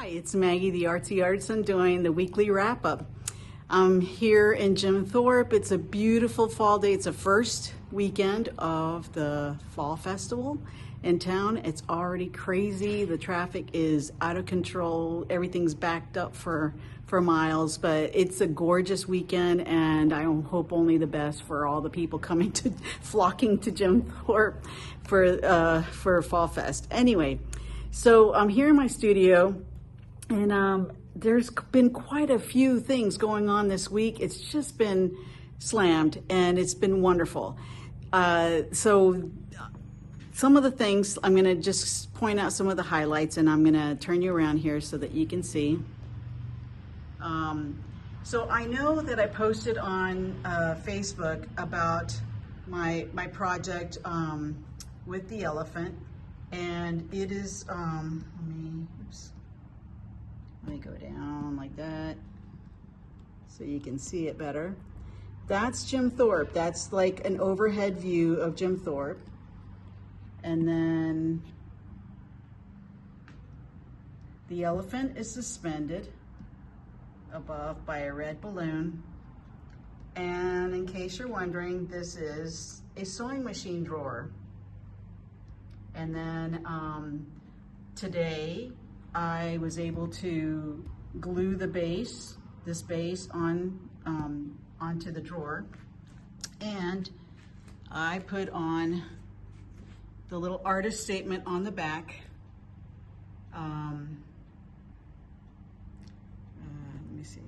Hi, it's Maggie, the Artsy Artisan, doing the weekly wrap-up. I'm here in Jim Thorpe. It's a beautiful fall day. It's the first weekend of the Fall Festival in town. It's already crazy. The traffic is out of control. Everything's backed up for miles, but it's a gorgeous weekend, and I hope only the best for all the people flocking to Jim Thorpe for Fall Fest. Anyway, so I'm here in my studio, and there's been quite a few things going on this week. It's just been slammed, and it's been wonderful. So some of the things, I'm going to just point out some of the highlights, and I'm going to turn you around here so that you can see. So I know that I posted on Facebook about my project with the elephant, and it is, let me go down like that so you can see it better. That's Jim Thorpe. That's like an overhead view of Jim Thorpe. And then the elephant is suspended above by a red balloon. And in case you're wondering, this is a sewing machine drawer. And then today I was able to glue the base, this base onto the drawer. And I put on the little artist statement on the back. Let me see.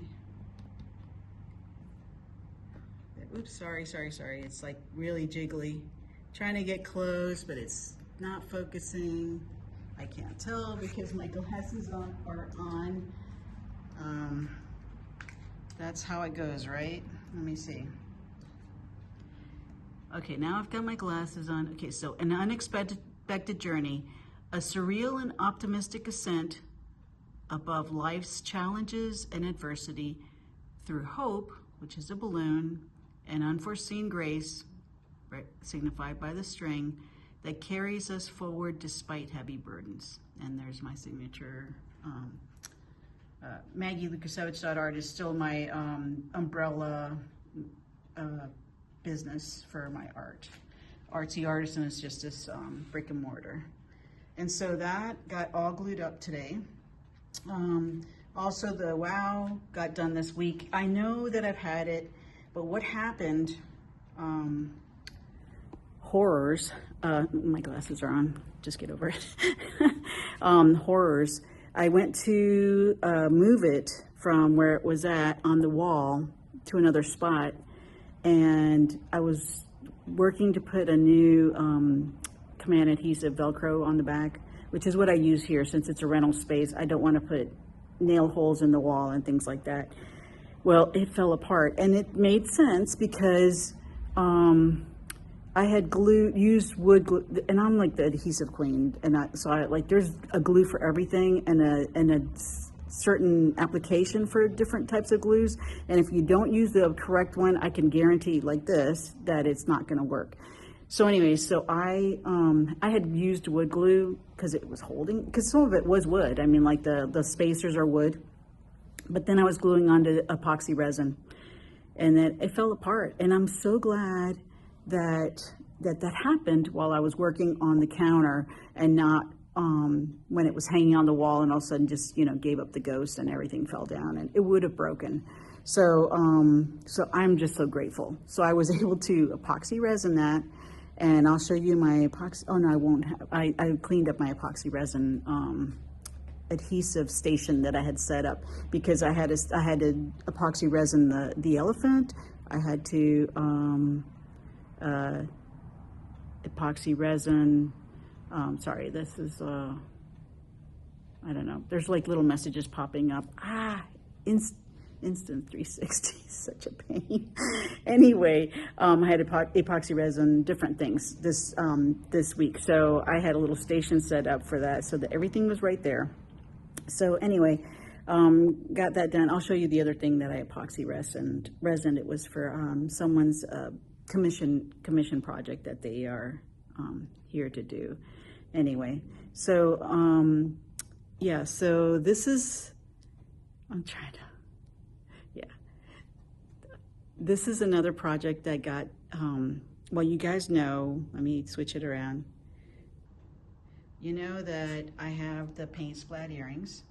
Oops, sorry. It's like really jiggly. Trying to get close, but it's not focusing. I can't tell because my glasses are on. That's how it goes, right? Let me see. Okay, now I've got my glasses on. Okay, so an unexpected journey, a surreal and optimistic ascent above life's challenges and adversity through hope, which is a balloon, and unforeseen grace, signified by the string, that carries us forward despite heavy burdens. And there's my signature. Maggie Art is still my umbrella business for my art. Artsy Artisan is just this brick and mortar. And so that got all glued up today. Also the wow got done this week. I know that I've had it, but what happened, horrors, my glasses are on, just get over it. Horrors. I went to move it from where it was at on the wall to another spot, and I was working to put a new command adhesive Velcro on the back, which is what I use here since it's a rental space. I don't want to put nail holes in the wall and things like that. Well, it fell apart, and it made sense because I had used wood glue, and I'm like the adhesive queen, and there's a glue for everything and a certain application for different types of glues, and if you don't use the correct one, I can guarantee like this that it's not going to work. So anyway, so I had used wood glue because it was holding, because some of it was wood. I mean, like the spacers are wood, but then I was gluing onto epoxy resin, and then it fell apart. And I'm so glad that happened while I was working on the counter, and not when it was hanging on the wall and all of a sudden just, gave up the ghost and everything fell down, and it would have broken. So so I'm just so grateful. So I was able to epoxy resin that, and I'll show you my epoxy. Oh no, I won't have. I cleaned up my epoxy resin adhesive station that I had set up, because I had to epoxy resin the elephant. I had to epoxy resin. Sorry, this is I don't know. There's like little messages popping up. Instant 360, such a pain. Anyway, I had epoxy resin, different things this week. So I had a little station set up for that, so that everything was right there. So anyway, got that done. I'll show you the other thing that I epoxy resin. It was for someone's commission project that they are here to do. Anyway, so yeah, so this is, I'm trying to, yeah. This is another project that got, well, you guys know, let me switch it around. You know that I have the paint splat earrings.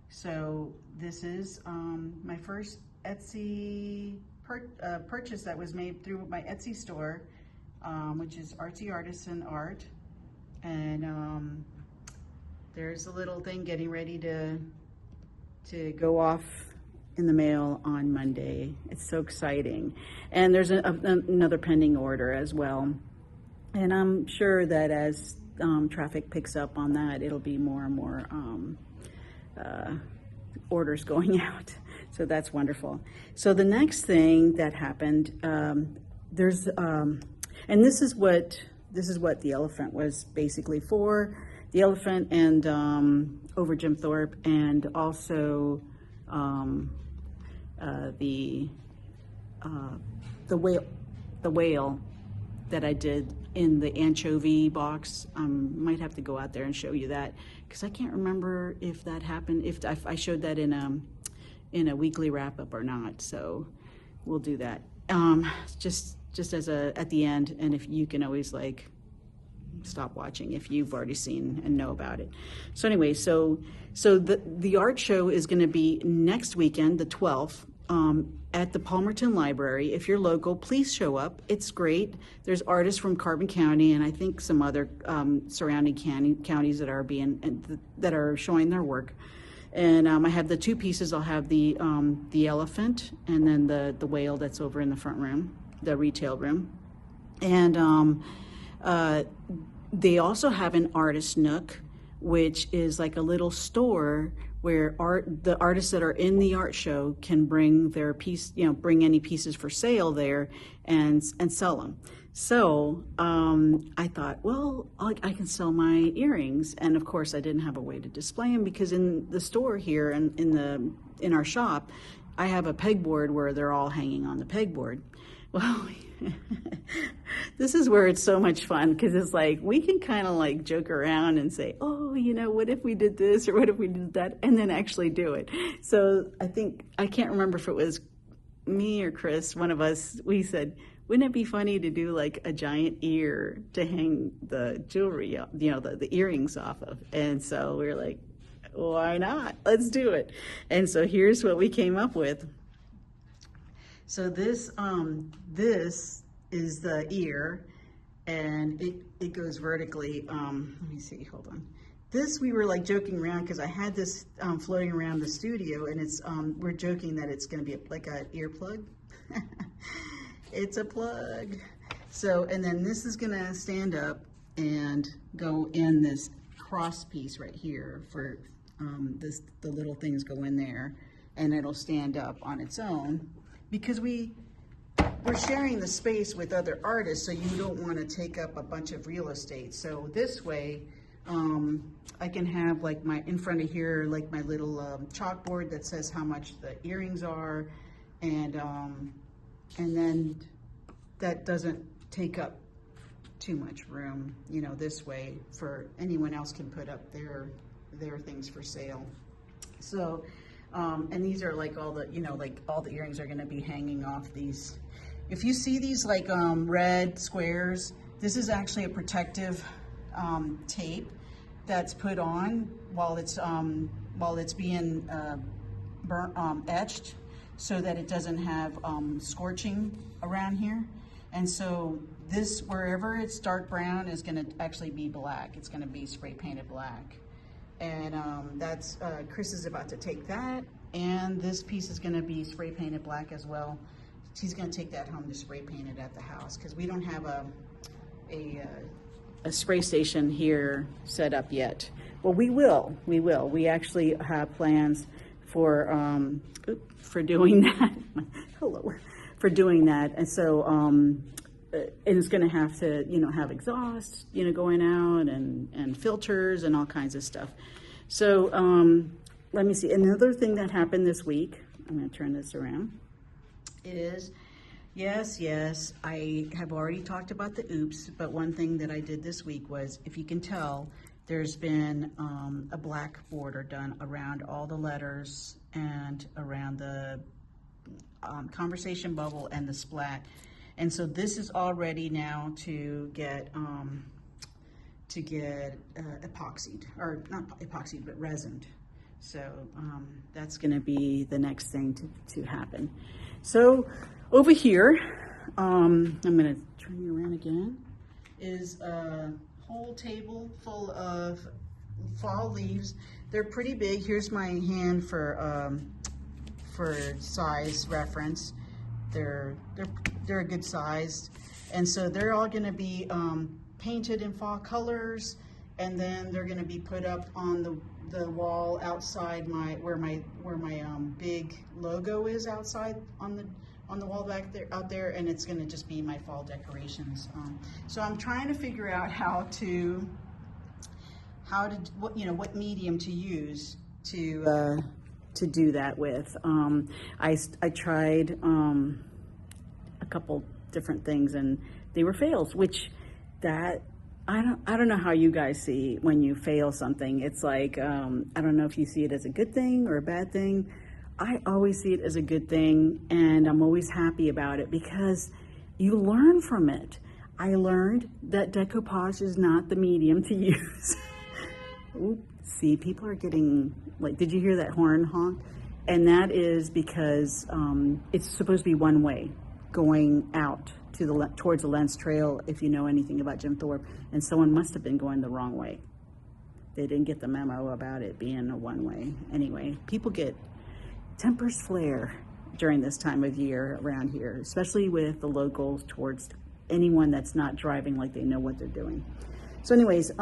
So this is my first Etsy purchase that was made through my Etsy store, which is Artsy Artisan Art. And there's a little thing getting ready to go off in the mail on Monday. It's so exciting. And there's another pending order as well. And I'm sure that as traffic picks up on that, it'll be more and more orders going out. So that's wonderful. So the next thing that happened, there's, and this is what the elephant was basically for. The elephant and over Jim Thorpe, and also the whale that I did in the anchovy box. Might have to go out there and show you that, because I can't remember if that happened, if I showed that in a weekly wrap up or not. So we'll do that just as at the end, and if you can always like stop watching if you've already seen and know about it. So anyway, so the art show is going to be next weekend, the 12th, at the Palmerton Library. If you're local, please show up. It's great. There's artists from Carbon County and I think some other surrounding counties that are showing their work. And I have the two pieces. I'll have the elephant and then the whale that's over in the front room, the retail room. And they also have an artist nook, which is like a little store where the artists that are in the art show can bring their piece, bring any pieces for sale there and sell them. So I thought, well, I can sell my earrings, and of course I didn't have a way to display them, because in the store here and in our shop, I have a pegboard where they're all hanging on the pegboard. Well, this is where it's so much fun, because it's like we can kind of like joke around and say, oh, what if we did this or what if we did that, and then actually do it. So I can't remember if it was me or Chris, one of us, we said, wouldn't it be funny to do like a giant ear to hang the jewelry, the earrings off of? And so we were like, why not? Let's do it. And so here's what we came up with. So this is the ear, and it goes vertically. Let me see, hold on. This, we were like joking around because I had this floating around the studio, and it's we're joking that it's going to be like an earplug. It's a plug. So, and then this is going to stand up and go in this cross piece right here for the little things go in there, and it'll stand up on its own, because we're sharing the space with other artists, so you don't want to take up a bunch of real estate. So this way, I can have like in front of here, like my little chalkboard that says how much the earrings are, and then that doesn't take up too much room, this way, for anyone else can put up their things for sale. So, and these are like all the, like all the earrings are going to be hanging off these. If you see these like red squares, this is actually a protective tape that's put on while it's being etched, so that it doesn't have scorching around here. And so this, wherever it's dark brown, is going to actually be black. It's going to be spray painted black. And that's, Chris is about to take that, and this piece is going to be spray painted black as well. He's going to take that home to spray paint it at the house, because we don't have a spray station here set up yet. Well, we will. We actually have plans for doing that. Hello. For doing that, and so and it's going to have to have exhaust going out, and filters and all kinds of stuff. So let me see, another thing that happened this week, I'm going to turn this around, is yes, I have already talked about the oops, but one thing that I did this week was, if you can tell, there's been a black border done around all the letters and around the conversation bubble and the splat. And so this is all ready now to get epoxied, or not epoxied, but resined. So that's going to be the next thing to happen. So over here, I'm going to turn you around again, is a whole table full of fall leaves. They're pretty big. Here's my hand for size reference. They're a good size, and so they're all going to be painted in fall colors, and then they're going to be put up on the wall outside where my big logo is outside on the wall back there out there, and it's going to just be my fall decorations. So I'm trying to figure out what medium to use to do that with. I tried a couple different things, and they were fails, which I don't know how you guys see when you fail something. It's like, I don't know if you see it as a good thing or a bad thing. I always see it as a good thing, and I'm always happy about it because you learn from it. I learned that decoupage is not the medium to use. Oops, see, people are getting, like, did you hear that horn honk? And that is because it's supposed to be one way, going out to towards the Lens Trail, if you know anything about Jim Thorpe, and someone must have been going the wrong way. They didn't get the memo about it being a one-way. Anyway, people get tempers flare during this time of year around here, especially with the locals towards anyone that's not driving like they know what they're doing. So anyways,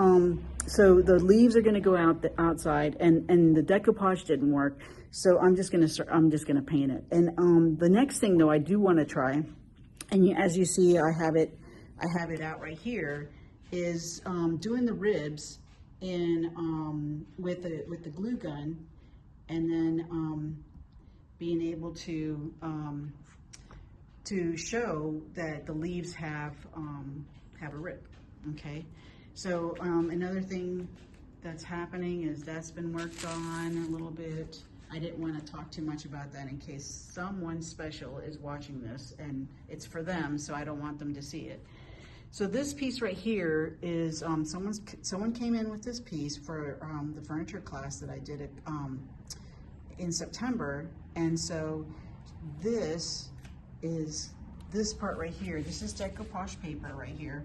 so the leaves are going to go outside, and the decoupage didn't work. So I'm just gonna paint it. And the next thing though I do want to try, and as you see, I have it out right here, is doing the ribs in with the glue gun, and then being able to show that the leaves have a rib. Okay, so another thing that's happening is that's been worked on a little bit. I didn't want to talk too much about that in case someone special is watching this, and it's for them, so I don't want them to see it. So this piece right here is someone came in with this piece for the furniture class that I did in September, and so this is this part right here. This is decoupage paper right here,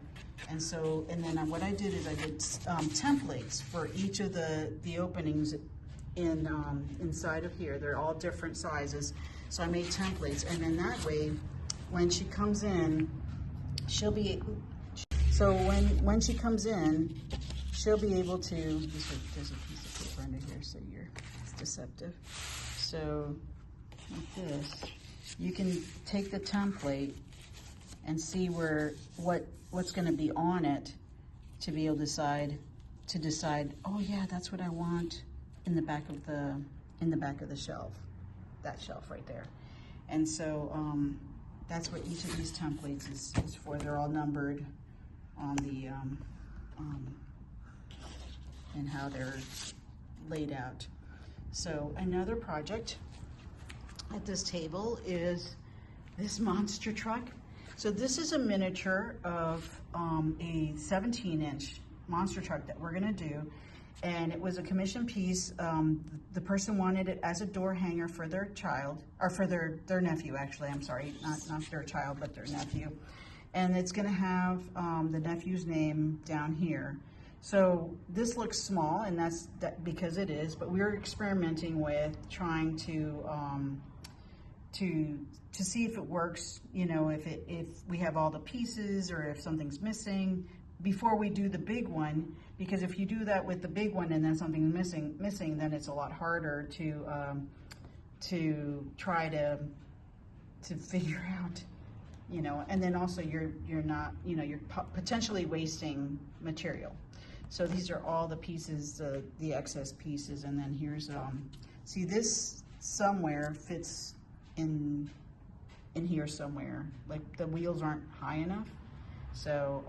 and then what I did is I did templates for each of the openings inside of here. They're all different sizes, so I made templates, and then that way when she comes in, she'll be when she comes in, she'll be able to, there's a piece of paper under here, so it's deceptive. So like this, you can take the template and see what's going to be on it to be able to decide, oh yeah, that's what I want in the back of the shelf, that shelf right there. And so that's what each of these templates is for. They're all numbered on the and how they're laid out. So another project at this table is this monster truck. So this is a miniature of a 17-inch monster truck that we're gonna do. And it was a commission piece. The person wanted it as a door hanger for their child, or for their nephew, actually, I'm sorry, not their child, but their nephew. And it's gonna have the nephew's name down here. So this looks small, and that's because it is, but we're experimenting with trying to see if it works, you know, if we have all the pieces or if something's missing before we do the big one, because if you do that with the big one and then something's missing, then it's a lot harder to try to figure out, you know, and then also you're not, you know, you're potentially wasting material. So these are all the pieces, the excess pieces, and then here's, see, this somewhere fits in here somewhere, like the wheels aren't high enough, so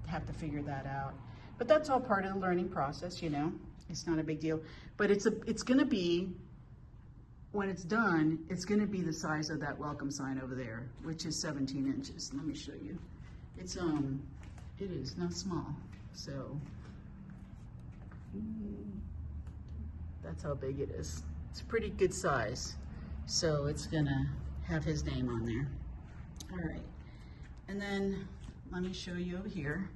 have to figure that out. But that's all part of the learning process, you know. It's not a big deal. But it's gonna be, when it's done, it's gonna be the size of that welcome sign over there, which is 17 inches. Let me show you. It is not small. So that's how big it is. It's a pretty good size. So it's gonna have his name on there. All right, and then let me show you over here.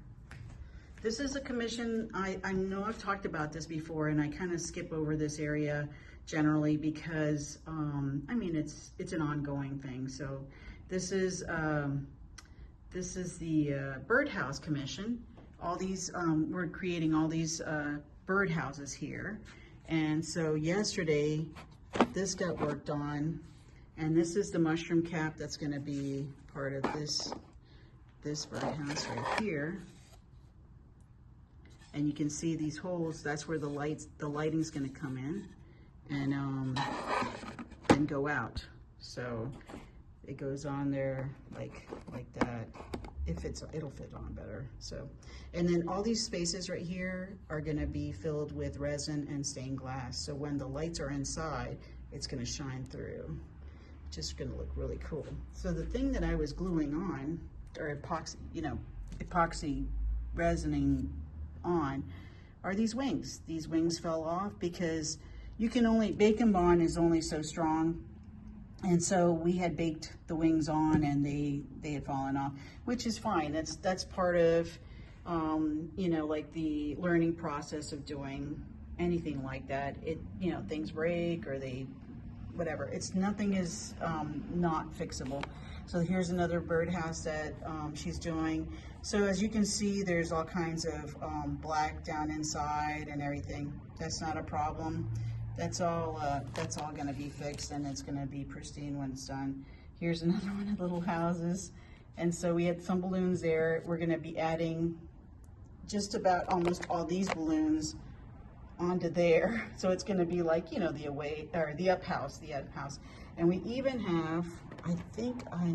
This is a commission, I know I've talked about this before, and I kind of skip over this area generally because, I mean, it's an ongoing thing. So this is the birdhouse commission. All these, we're creating all these birdhouses here. And so yesterday, this got worked on, and this is the mushroom cap that's gonna be part of this birdhouse right here. And you can see these holes, that's where the lighting's gonna come in and go out. So it goes on there like that. It'll fit on better. So, and then all these spaces right here are gonna be filled with resin and stained glass. So when the lights are inside, it's gonna shine through. Just gonna look really cool. So the thing that I was gluing on, or epoxy, you know, epoxy resining on, are these wings. These wings fell off because you can only, Bacon Bond is only so strong. And so we had baked the wings on and they had fallen off, which is fine. That's part of, you know, like the learning process of doing anything like that. You know, things break or whatever. Nothing is not fixable. So here's another birdhouse that she's doing. So as you can see, there's all kinds of black down inside and everything. That's not a problem. That's all going to be fixed, and it's going to be pristine when it's done. Here's another one of the little houses. And so we had some balloons there. We're going to be adding just about almost all these balloons onto there. So it's going to be like, you know, the up house. And we even have, I think I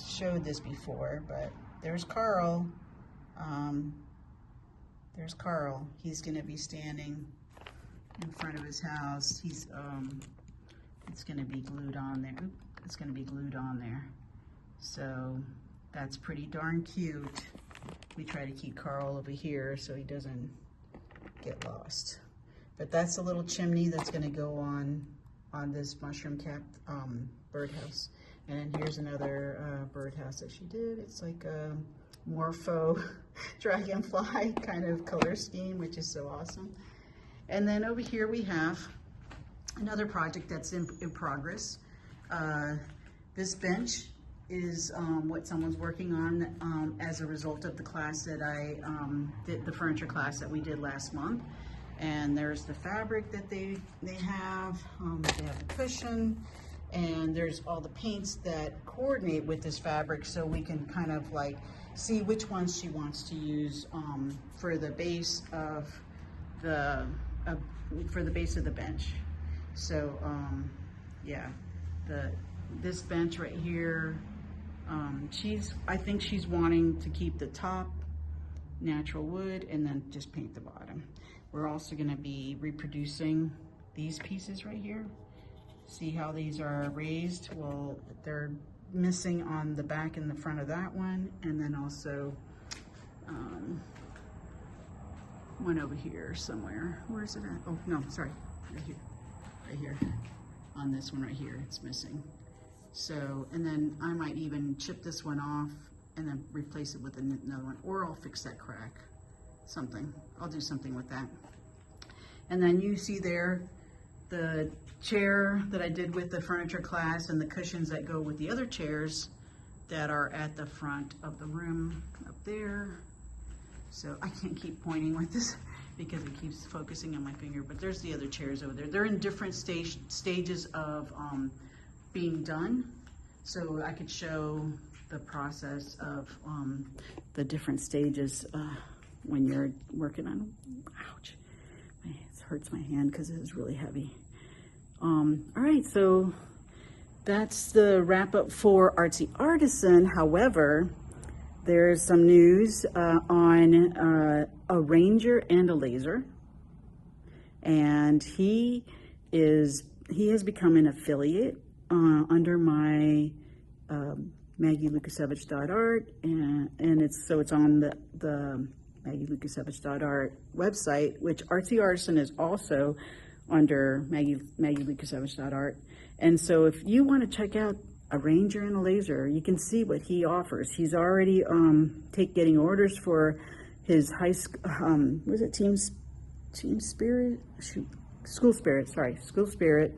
showed this before, but there's Carl. There's Carl. He's going to be standing in front of his house. It's going to be glued on there. It's going to be glued on there. So that's pretty darn cute. We try to keep Carl over here so he doesn't get lost. But that's a little chimney that's going to go on this mushroom cap birdhouse. And then here's another birdhouse that she did. It's like a morpho dragonfly kind of color scheme, which is so awesome. And then over here we have another project that's in progress. This bench is what someone's working on as a result of the class that I did, the furniture class that we did last month. And there's the fabric that they have. They have the cushion, and there's all the paints that coordinate with this fabric, so we can kind of like see which ones she wants to use for the base of the bench. So yeah, this bench right here, I think she's wanting to keep the top natural wood and then just paint the bottom. We're also going to be reproducing these pieces right here. See how these are raised? Well, they're missing on the back and the front of that one, and then also one over here somewhere. Where is it at? Oh, no, sorry, right here. Right here. On this one right here, it's missing. So, and then I might even chip this one off and then replace it with another one, or I'll fix that crack. Something. I'll do something with that. And then you see there the chair that I did with the furniture class and the cushions that go with the other chairs that are at the front of the room up there. So I can't keep pointing with this because it keeps focusing on my finger, but there's the other chairs over there. They're in different stages of being done. So I could show the process of the different stages when you're working on, ouch, it hurts my hand because it is really heavy. All right, so that's the wrap up for Artsy Artisan. However, there's some news on a ranger and a laser, and he has become an affiliate under my MaggieLukasevich.art, and it's on the MaggieLukasevich.art website, which Artsy Artisan is also under MaggieLukasevich.art. And so if you want to check out a ranger and a laser, you can see what he offers. He's already getting orders for his high school, was it School Spirit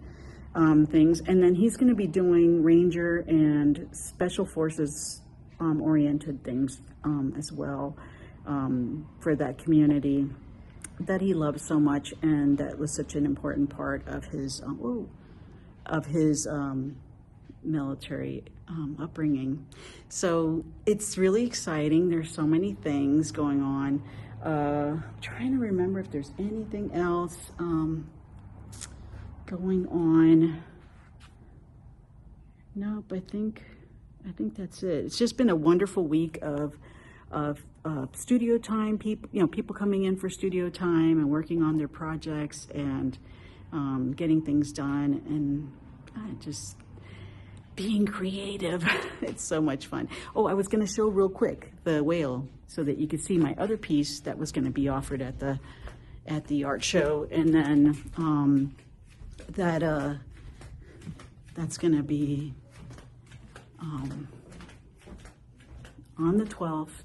things. And then he's going to be doing ranger and special forces oriented things as well, for that community that he loves so much, and that was such an important part of his military upbringing. So it's really exciting. There's so many things going on. Trying to remember if there's anything else going on. Nope, I think that's it. It's just been a wonderful week of studio time. People coming in for studio time and working on their projects and getting things done, and just being creative. It's so much fun. Oh, I was going to show real quick the whale so that you could see my other piece that was going to be offered at the art show, and then that's going to be on the 12th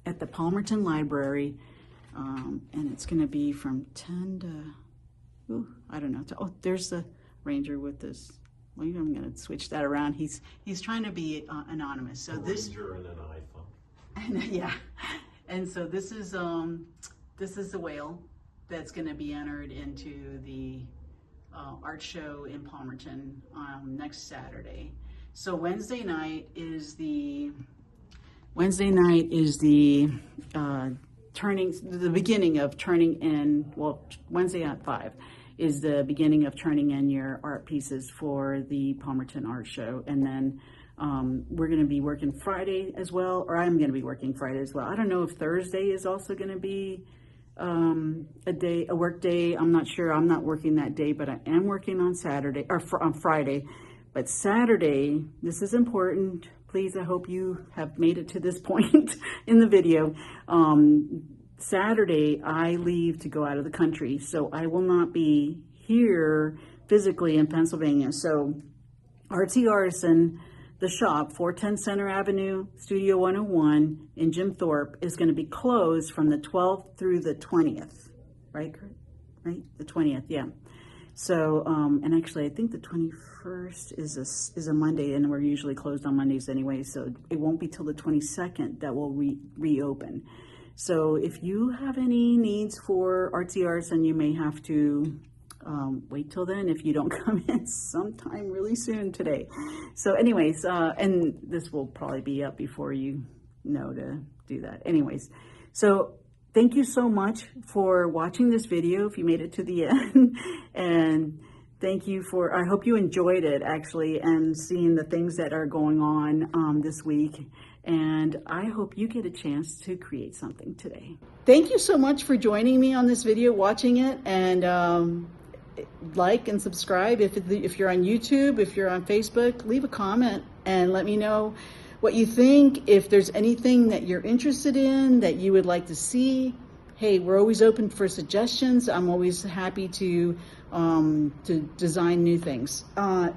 at the Palmerton Library, and it's going to be from 10 to, I don't know. There's the ranger with this. Well, I'm going to switch that around. He's trying to be anonymous. So this ranger and an iPhone. And, yeah, and so this is the whale that's going to be entered into the art show in Palmerton next Saturday. So Wednesday night is the beginning of turning in. Well, Wednesday at 5 is the beginning of turning in your art pieces for the Palmerton Art Show, and then we're going to be working Friday as well, or I'm going to be working Friday as well. I don't know if Thursday is also going to be a work day. I'm not sure. I'm not working that day, but I am working on Saturday or on Friday. But Saturday, this is important. Please, I hope you have made it to this point in the video. Saturday, I leave to go out of the country, so I will not be here physically in Pennsylvania. So Artsy Artisan, the shop, 410 Center Avenue, Studio 101 in Jim Thorpe, is going to be closed from the 12th through the 20th, right, Kurt? Right? The 20th, yeah. So, and actually, I think the 21st is a Monday, and we're usually closed on Mondays anyway, so it won't be till the 22nd that we'll reopen. So if you have any needs for Artsy Artisan, you may have to wait till then if you don't come in sometime really soon today. So anyways, and this will probably be up before you know to do that. Anyways, so thank you so much for watching this video if you made it to the end. And thank you I hope you enjoyed it actually, and seeing the things that are going on this week. And I hope you get a chance to create something today. Thank you so much for joining me on this video, watching it, and like and subscribe. If you're on YouTube, if you're on Facebook, leave a comment and let me know what you think. If there's anything that you're interested in that you would like to see, hey, we're always open for suggestions. I'm always happy to design new things.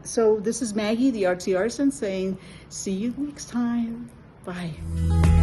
So this is Maggie, the Artsy Artisan, saying see you next time. Bye.